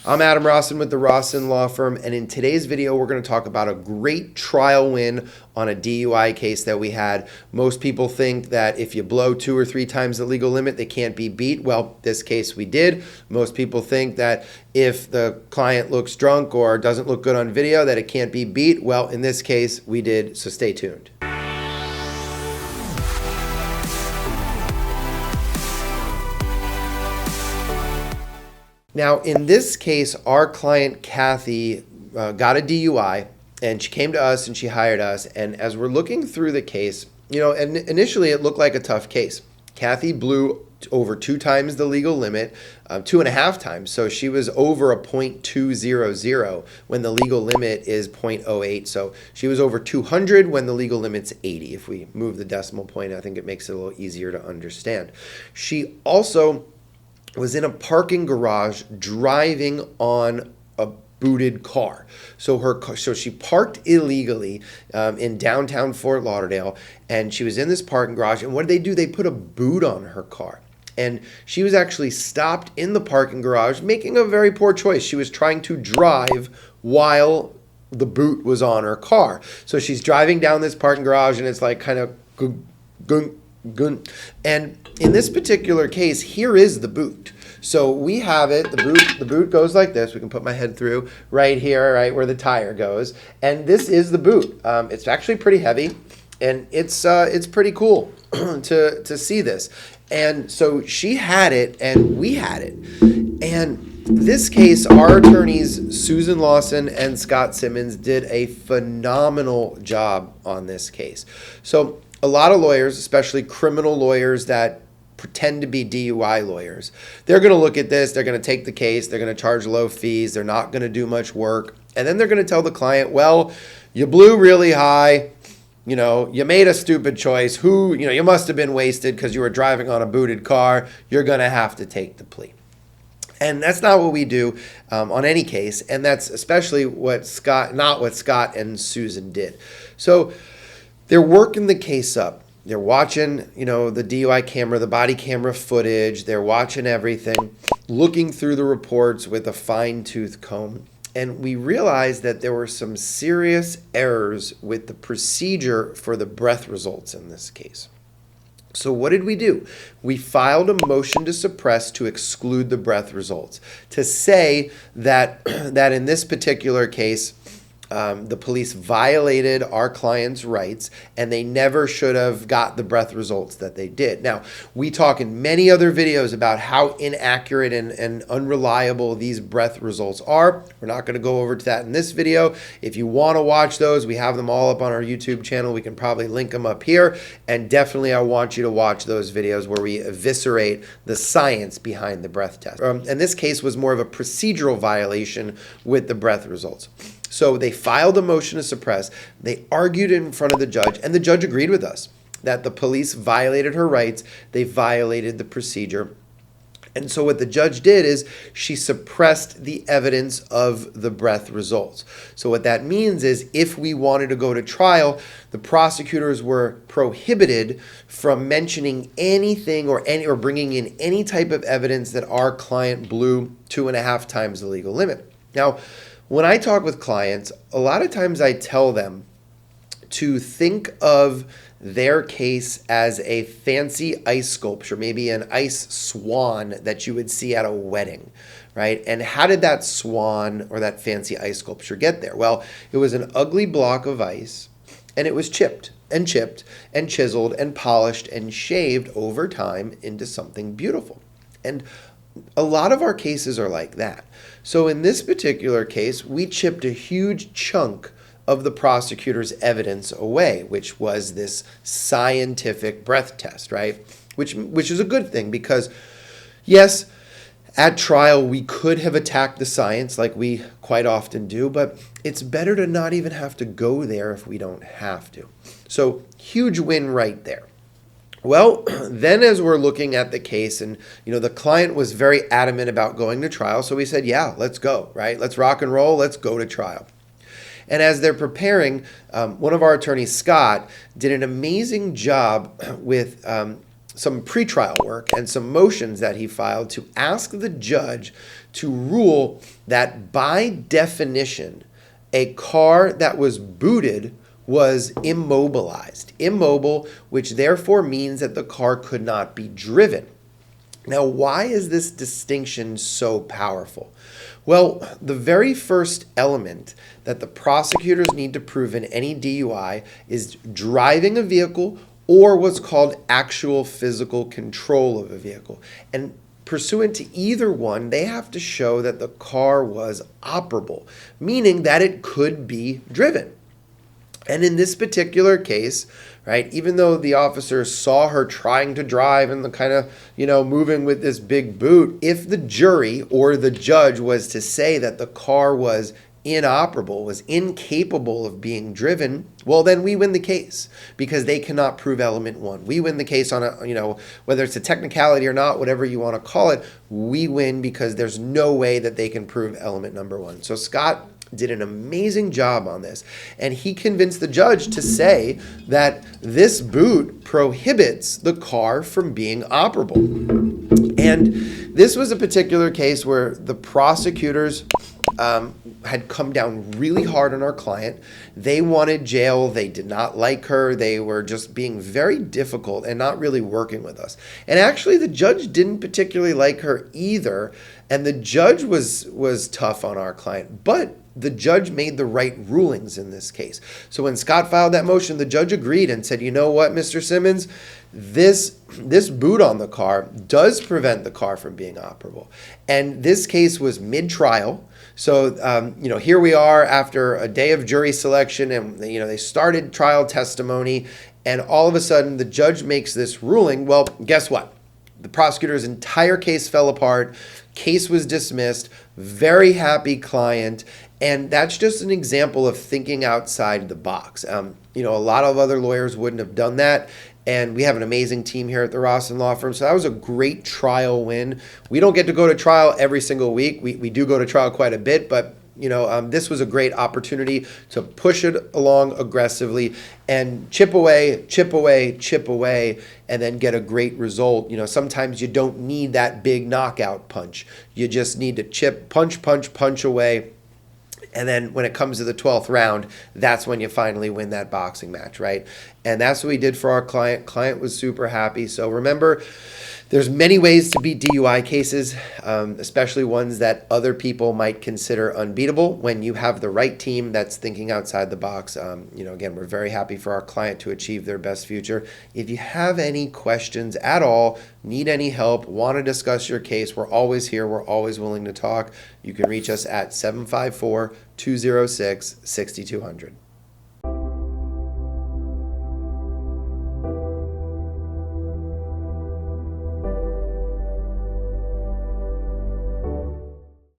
I'm Adam Rossen with the Rossen Law Firm, and in today's video, we're going to talk about a great trial win on a DUI case that we had. Most people think that if you blow 2 or 3 times the legal limit, they can't be beat. Well, this case we did. Most people think that if the client looks drunk or doesn't look good on video, that it can't be beat. Well, in this case, we did, so stay tuned. Now, in this case, our client, Kathy, got a DUI, and she came to us and she hired us. And as we're looking through the case, and initially it looked like a tough case. Kathy blew over 2 times the legal limit, 2.5 times. So she was over a .200 when the legal limit is .08. So she was over 200 when the legal limit's 80. If we move the decimal point, I think it makes it a little easier to understand. She also was in a parking garage driving on a booted car. So she parked illegally in downtown Fort Lauderdale, and she was in this parking garage. And what did they do? They put a boot on her car. And she was actually stopped in the parking garage, making a very poor choice. She was trying to drive while the boot was on her car. So she's driving down this parking garage, and it's like kind of gun. And in this particular case, here is the boot. So we have it, the boot goes like this. We can put my head through right here, right where the tire goes. And this is the boot. It's actually pretty heavy, and it's pretty cool to see this. And so she had it, and we had it. And this case, our attorneys, Susan Lawson and Scott Simmons, did a phenomenal job on this case. So a lot of lawyers, especially criminal lawyers that pretend to be DUI lawyers, they're going to look at this, they're going to take the case, they're going to charge low fees, they're not going to do much work, and then they're going to tell the client, well, you blew really high, you made a stupid choice, you must have been wasted because you were driving on a booted car, you're going to have to take the plea. And that's not what we do on any case, and that's especially not what Scott and Susan did. So they're working the case up. They're watching, the DUI camera, the body camera footage. They're watching everything, looking through the reports with a fine-tooth comb. And we realized that there were some serious errors with the procedure for the breath results in this case. So what did we do? We filed a motion to suppress to exclude the breath results, to say that in this particular case, the police violated our client's rights, and they never should have got the breath results that they did. Now, we talk in many other videos about how inaccurate and unreliable these breath results are. We're not going to go over to that in this video. If you want to watch those, we have them all up on our YouTube channel. We can probably link them up here. And definitely I want you to watch those videos where we eviscerate the science behind the breath test. And this case was more of a procedural violation with the breath results. So they filed a motion to suppress. They argued in front of the judge, and the judge agreed with us that the police violated her rights. They violated the procedure. And so what the judge did is she suppressed the evidence of the breath results. So what that means is if we wanted to go to trial, the prosecutors were prohibited from mentioning anything or bringing in any type of evidence that our client blew 2.5 times the legal limit. Now, when I talk with clients, a lot of times I tell them to think of their case as a fancy ice sculpture, maybe an ice swan that you would see at a wedding, right? And how did that swan or that fancy ice sculpture get there? Well, it was an ugly block of ice, and it was chipped and chiseled and polished and shaved over time into something beautiful. And a lot of our cases are like that. So in this particular case, we chipped a huge chunk of the prosecutor's evidence away, which was this scientific breath test, right? Which is a good thing because, yes, at trial we could have attacked the science like we quite often do, but it's better to not even have to go there if we don't have to. So huge win right there. Well, then as we're looking at the case, and the client was very adamant about going to trial, so we said, yeah, let's go, right? Let's rock and roll, let's go to trial. And as they're preparing, one of our attorneys, Scott, did an amazing job with some pretrial work and some motions that he filed to ask the judge to rule that by definition, a car that was booted was immobilized. Immobile, which therefore means that the car could not be driven. Now, why is this distinction so powerful? Well, the very first element that the prosecutors need to prove in any DUI is driving a vehicle or what's called actual physical control of a vehicle. And pursuant to either one, they have to show that the car was operable, meaning that it could be driven. And in this particular case, right, even though the officer saw her trying to drive and the kind of, moving with this big boot, if the jury or the judge was to say that the car was inoperable, was incapable of being driven, well, then we win the case because they cannot prove element one. We win the case on whether it's a technicality or not, whatever you want to call it, we win because there's no way that they can prove element number one. So Scott did an amazing job on this, and he convinced the judge to say that this boot prohibits the car from being operable. And this was a particular case where the prosecutors had come down really hard on our client. They wanted jail. They did not like her. They were just being very difficult and not really working with us. And actually, the judge didn't particularly like her either. And the judge was tough on our client. But the judge made the right rulings in this case. So when Scott filed that motion, the judge agreed and said, you know what, Mr. Simmons, this boot on the car does prevent the car from being operable. And this case was mid-trial. So, here we are after a day of jury selection, and, they started trial testimony, and all of a sudden the judge makes this ruling. Well, guess what? The prosecutor's entire case fell apart. Case was dismissed. Very happy client. And that's just an example of thinking outside the box. A lot of other lawyers wouldn't have done that. And we have an amazing team here at the Rossen Law Firm. So that was a great trial win. We don't get to go to trial every single week. We do go to trial quite a bit, but this was a great opportunity to push it along aggressively and chip away, and then get a great result. Sometimes you don't need that big knockout punch. You just need to punch away. And then when it comes to the 12th round, that's when you finally win that boxing match, right? And that's what we did for our client. Client was super happy. So remember, there's many ways to beat DUI cases, especially ones that other people might consider unbeatable. When you have the right team that's thinking outside the box, again, we're very happy for our client to achieve their best future. If you have any questions at all, need any help, want to discuss your case, we're always here. We're always willing to talk. You can reach us at 754-206-6200.